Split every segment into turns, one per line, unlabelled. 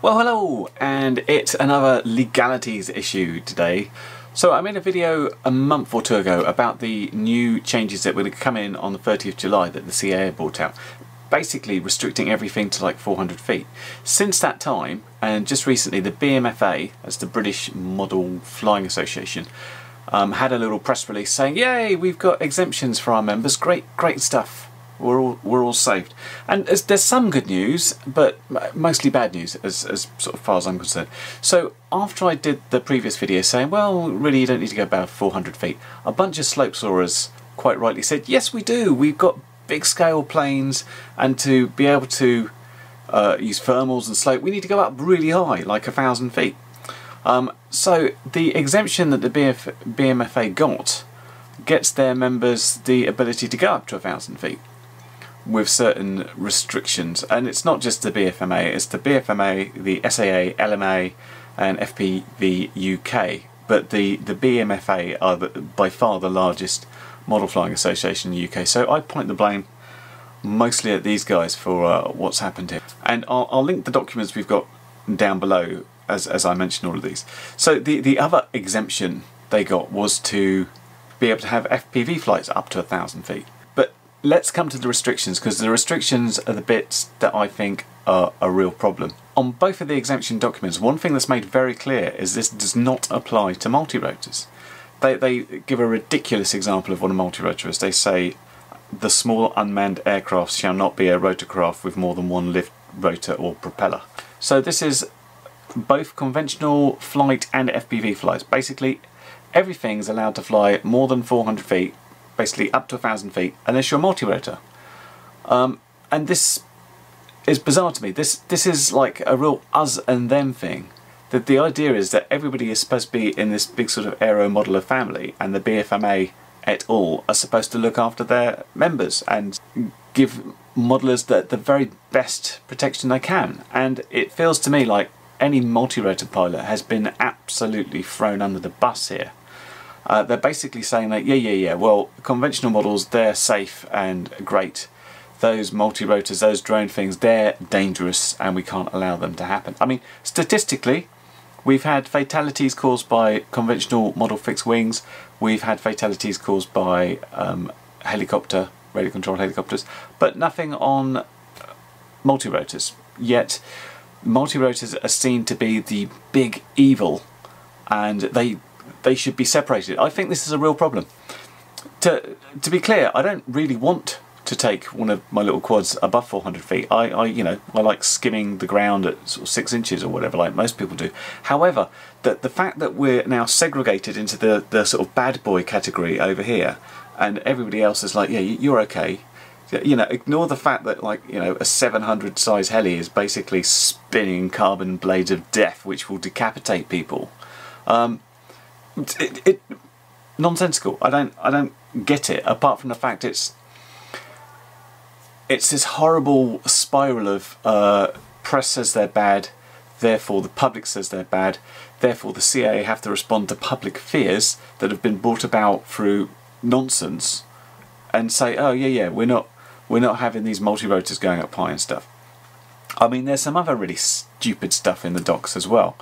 Well, hello, and it's another legalities issue today. So I made a video a month or two ago about the new changes that were going to come in on the 30th of July that the CAA brought out, basically restricting everything to like 400 feet. Since that time, and just recently, the BMFA, as the British Model Flying Association, had a little press release saying, "Yay, we've got exemptions for our members. Great stuff. We're all saved." And there's some good news, but mostly bad news as sort of far as I'm concerned. So after I did the previous video saying, well, really you don't need to go above 400 feet, a bunch of slope soarers quite rightly said, yes we do, we've got big scale planes, and to be able to use thermals and slope, we need to go up really high, like 1,000 feet. So the exemption that the BMFA got gets their members the ability to go up to 1,000 feet. With certain restrictions, and it's not just the BFMA, it's the BFMA, the SAA, LMA and FPV UK, but the BMFA are by far the largest model flying association in the UK, so I point the blame mostly at these guys for what's happened here. And I'll link the documents we've got down below as I mention all of these. So the other exemption they got was to be able to have FPV flights up to 1,000 feet. Let's come to the restrictions, because the restrictions are the bits that I think are a real problem. On both of the exemption documents, one thing that's made very clear is this does not apply to multirotors. They give a ridiculous example of what a multirotor is. They say the small unmanned aircraft shall not be a rotorcraft with more than one lift rotor or propeller. So this is both conventional flight and FPV flights. Basically everything's allowed to fly more than 400 feet, basically up to 1,000 feet, unless you're a multirotor. And this is bizarre to me. This is like a real us and them thing. That the idea is that everybody is supposed to be in this big sort of aero modeler family, and the BFMA et al. Are supposed to look after their members and give modelers the very best protection they can. And it feels to me like any multirotor pilot has been absolutely thrown under the bus here. They're basically saying that, yeah, well, conventional models, they're safe and great. Those multirotors, those drone things, they're dangerous and we can't allow them to happen. I mean, statistically, we've had fatalities caused by conventional model fixed wings. We've had fatalities caused by radio-controlled helicopters, but nothing on multirotors. Yet, multirotors are seen to be the big evil, and they should be separated. I think this is a real problem. To be clear, I don't really want to take one of my little quads above 400 feet. I like skimming the ground at sort of 6 inches or whatever, like most people do. However, the fact that we're now segregated into the sort of bad boy category over here, and everybody else is like, yeah, you're okay. You know, ignore the fact that, like, you know, a 700 size heli is basically spinning carbon blades of death which will decapitate people. Nonsensical. I don't get it, apart from the fact it's this horrible spiral of press says they're bad, therefore the public says they're bad, therefore the CAA have to respond to public fears that have been brought about through nonsense and say, oh yeah, we're not having these multirotors going up high and stuff. I mean, there's some other really stupid stuff in the docs as well.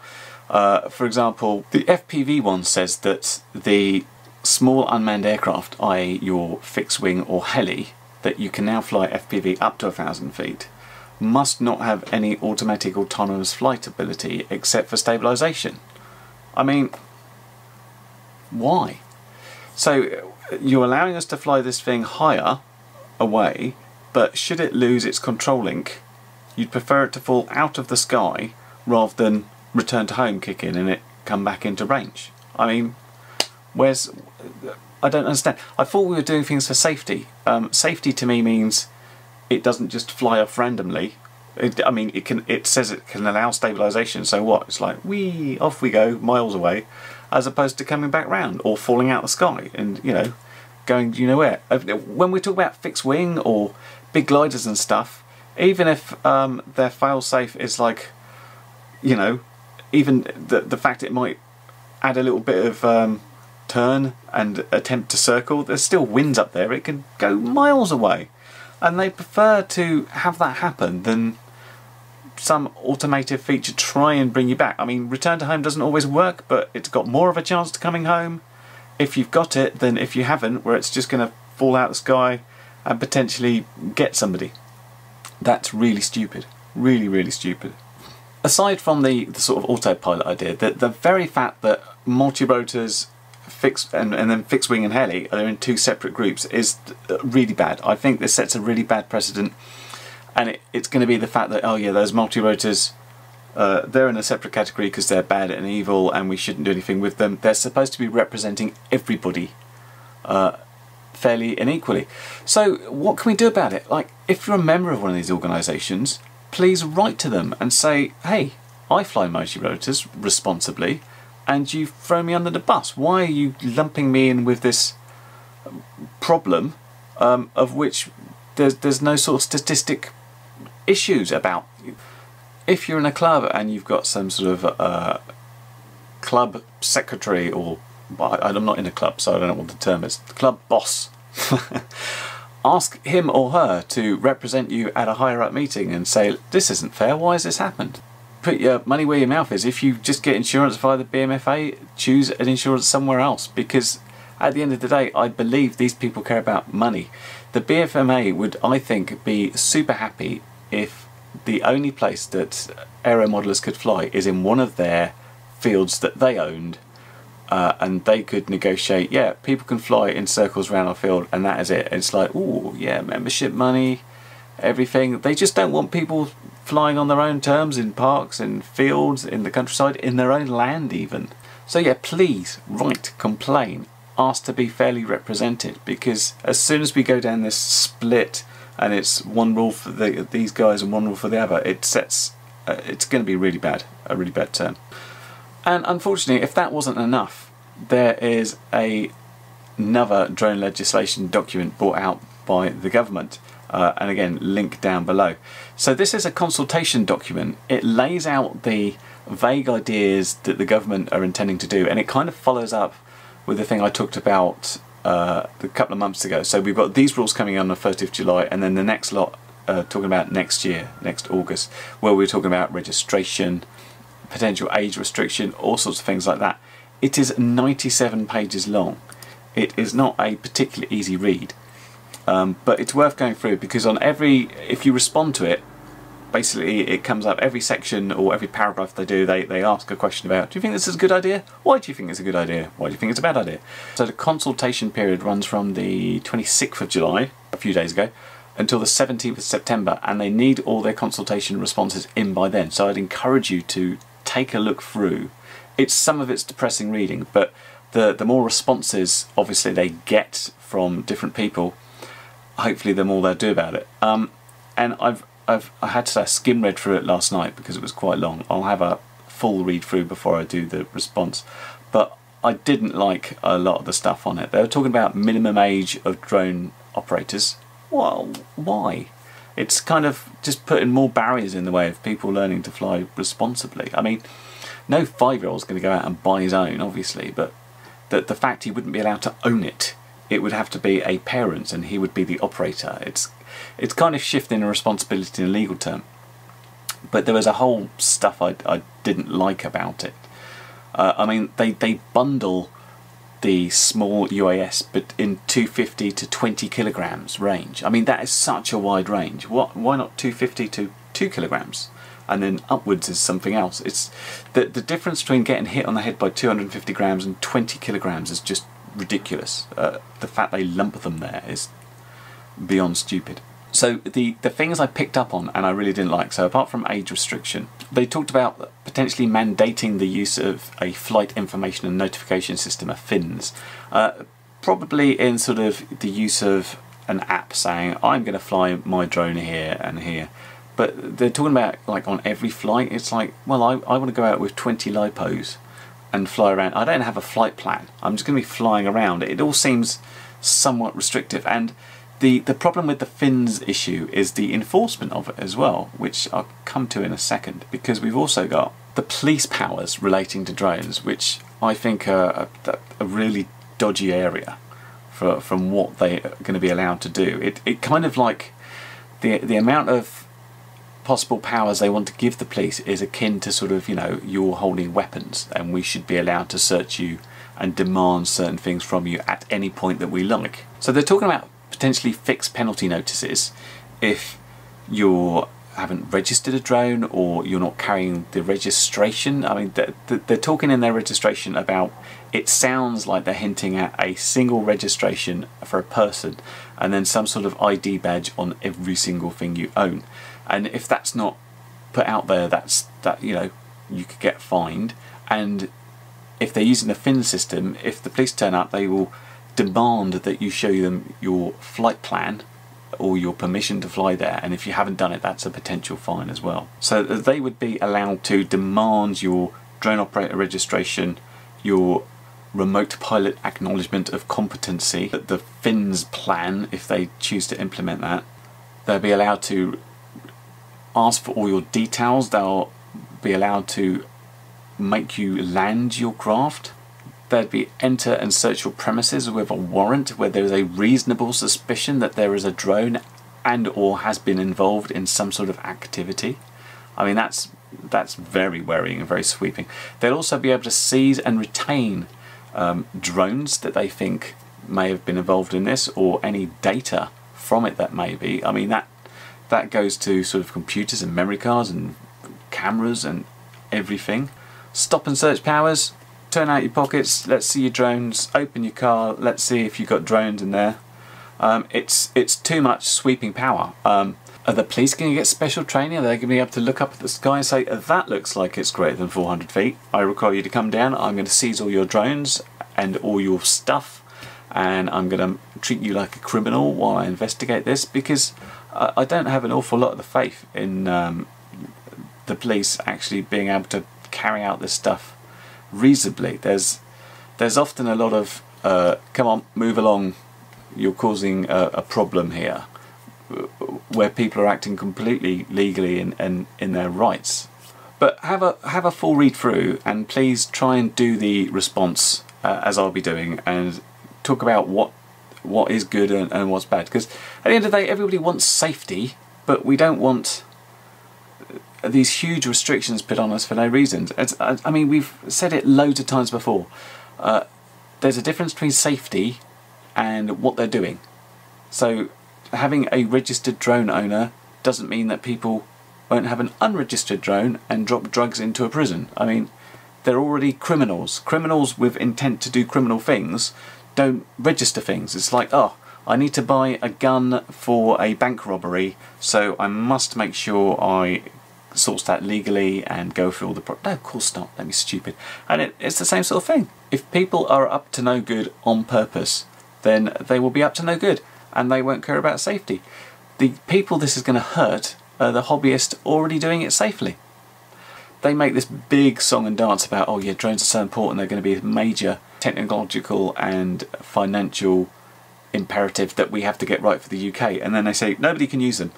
For example, the FPV one says that the small unmanned aircraft, i.e. your fixed wing or heli, that you can now fly FPV up to 1,000 feet, must not have any automatic autonomous flight ability except for stabilisation. I mean, why? So you're allowing us to fly this thing higher away, but should it lose its control link, you'd prefer it to fall out of the sky rather than return to home kick in and it come back into range. I mean, I don't understand. I thought we were doing things for safety. Safety to me means it doesn't just fly off randomly. I mean, it says it can allow stabilisation, so what? It's like, off we go, miles away, as opposed to coming back round or falling out the sky and, you know, going you know where. When we talk about fixed wing or big gliders and stuff, even if their fail-safe is like, you know, even the fact it might add a little bit of turn and attempt to circle, there's still winds up there, it can go miles away, and they prefer to have that happen than some automated feature try and bring you back. I mean, return to home doesn't always work, but it's got more of a chance to coming home if you've got it than if you haven't, where it's just going to fall out of the sky and potentially get somebody. That's really stupid. Really, really stupid. Aside from the sort of autopilot idea, the very fact that multirotors, fixed and then fixed wing and heli are in two separate groups is really bad. I think this sets a really bad precedent, and it's going to be the fact that, oh yeah, those multirotors, they're in a separate category because they're bad and evil and we shouldn't do anything with them. They're supposed to be representing everybody fairly and equally. So what can we do about it? Like, if you're a member of one of these organisations, please write to them and say, hey, I fly multirotors responsibly and you throw me under the bus. Why are you lumping me in with this problem of which there's no sort of statistic issues about? If you're in a club and you've got some sort of club secretary, or I'm not in a club so I don't know what the term is, the club boss, ask him or her to represent you at a higher up meeting and say, this isn't fair, why has this happened? Put your money where your mouth is. If you just get insurance via the BMFA, choose an insurance somewhere else, because at the end of the day I believe these people care about money. The BMFA would, I think, be super happy if the only place that aero modelers could fly is in one of their fields that they owned, and they could negotiate, yeah, people can fly in circles around our field and that is it. It's like, oh yeah, membership money, everything. They just don't want people flying on their own terms in parks, in fields, in the countryside, in their own land even. So yeah, please write, complain, ask to be fairly represented, because as soon as we go down this split and it's one rule for these guys and one rule for the other, it sets it's going to be really bad, a really bad term. And unfortunately, if that wasn't enough, there is another drone legislation document brought out by the government, and again, link down below. So this is a consultation document. It lays out the vague ideas that the government are intending to do, and it kind of follows up with the thing I talked about a couple of months ago. So we've got these rules coming on the 1st of July, and then the next lot talking about next year, next August, where we're talking about registration, potential age restriction, all sorts of things like that. It is 97 pages long. It is not a particularly easy read, but it's worth going through, because on if you respond to it, basically it comes up every section or every paragraph they do, they ask a question about, do you think this is a good idea? Why do you think it's a good idea? Why do you think it's a bad idea? So the consultation period runs from the 26th of July, a few days ago, until the 17th of September, and they need all their consultation responses in by then. So I'd encourage you to take a look through. Some of it's depressing reading, but the more responses obviously they get from different people, hopefully the more they'll do about it. And I had to skim read through it last night because it was quite long. I'll have a full read through before I do the response, but I didn't like a lot of the stuff on it. They were talking about minimum age of drone operators. Well, why? It's kind of just putting more barriers in the way of people learning to fly responsibly. I mean, no 5-year-old's going to go out and buy his own, obviously, but the fact he wouldn't be allowed to own it, it would have to be a parent and he would be the operator. It's kind of shifting a responsibility in a legal term. But there was a whole stuff I didn't like about it. I mean, they bundle the small UAS, but in 250 to 20 kilograms range. I mean, that is such a wide range. Why not 250 to 2 kilograms? And then upwards is something else. It's the difference between getting hit on the head by 250 grams and 20 kilograms is just ridiculous. The fact they lump them there is beyond stupid. So the things I picked up on and I really didn't like, so apart from age restriction, they talked about potentially mandating the use of a flight information and notification system, a FINS, probably in sort of the use of an app saying, I'm going to fly my drone here and here. But they're talking about like on every flight. It's like, well, I want to go out with 20 lipos and fly around. I don't have a flight plan. I'm just going to be flying around. It all seems somewhat restrictive, and the problem with the FINS issue is the enforcement of it as well, which I'll come to in a second, because we've also got the police powers relating to drones, which I think are a really dodgy area from what they are going to be allowed to do. It kind of like the amount of possible powers they want to give the police is akin to sort of, you know, you're holding weapons and we should be allowed to search you and demand certain things from you at any point that we like. So they're talking about potentially fixed penalty notices if you haven't registered a drone or you're not carrying the registration. I mean, they're talking in their registration about, it sounds like they're hinting at a single registration for a person and then some sort of ID badge on every single thing you own. And if that's not put out there, that you know, you could get fined. And if they're using the fin system, if the police turn up, they will demand that you show them your flight plan or your permission to fly there, and if you haven't done it, that's a potential fine as well. So they would be allowed to demand your drone operator registration, your remote pilot acknowledgement of competency, the FINS plan if they choose to implement that. They'll be allowed to ask for all your details. They'll be allowed to make you land your craft. They'd be enter and search your premises with a warrant where there is a reasonable suspicion that there is a drone and or has been involved in some sort of activity. I mean, that's very worrying and very sweeping. They'll also be able to seize and retain drones that they think may have been involved in this, or any data from it that may be. I mean, that goes to sort of computers and memory cards and cameras and everything. Stop and search powers. Turn out your pockets, let's see your drones, open your car, let's see if you've got drones in there. It's too much sweeping power. Are the police going to get special training? Are they going to be able to look up at the sky and say, that looks like it's greater than 400 feet. I require you to come down, I'm going to seize all your drones and all your stuff, and I'm going to treat you like a criminal while I investigate this, because I don't have an awful lot of the faith in the police actually being able to carry out this stuff reasonably. There's often a lot of come on, move along, you're causing a problem here, where people are acting completely legally and in their rights. But have a full read through, and please try and do the response as I'll be doing, and talk about what is good and what's bad, because at the end of the day everybody wants safety, but we don't want these huge restrictions put on us for no reason. I mean, we've said it loads of times before. There's a difference between safety and what they're doing. So having a registered drone owner doesn't mean that people won't have an unregistered drone and drop drugs into a prison. I mean, they're already criminals. Criminals with intent to do criminal things don't register things. It's like, oh, I need to buy a gun for a bank robbery, so I must make sure I source that legally and go through all the no, of course not, don't be stupid. And it's the same sort of thing. If people are up to no good on purpose, then they will be up to no good and they won't care about safety. The people this is going to hurt are the hobbyists already doing it safely. They make this big song and dance about, oh yeah, drones are so important, they're going to be a major technological and financial imperative that we have to get right for the UK, and then they say nobody can use them.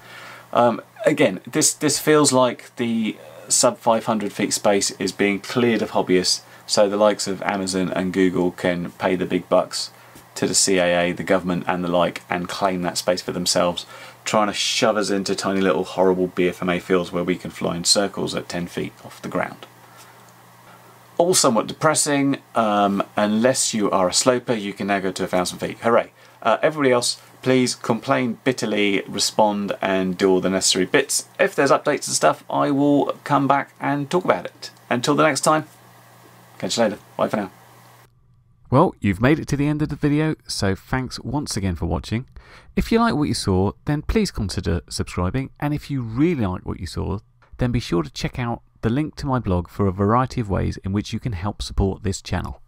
Again, this feels like the sub 500 feet space is being cleared of hobbyists, so the likes of Amazon and Google can pay the big bucks to the CAA, the government and the like, and claim that space for themselves, trying to shove us into tiny little horrible BMFA fields where we can fly in circles at 10 feet off the ground. All somewhat depressing. Unless you are a sloper, you can now go to 1,000 feet. Hooray. Everybody else, please complain bitterly, respond and do all the necessary bits. If there's updates and stuff, I will come back and talk about it. Until the next time, catch you later. Bye for now.
Well, you've made it to the end of the video, so thanks once again for watching. If you like what you saw, then please consider subscribing, and if you really like what you saw, then be sure to check out the link to my blog for a variety of ways in which you can help support this channel.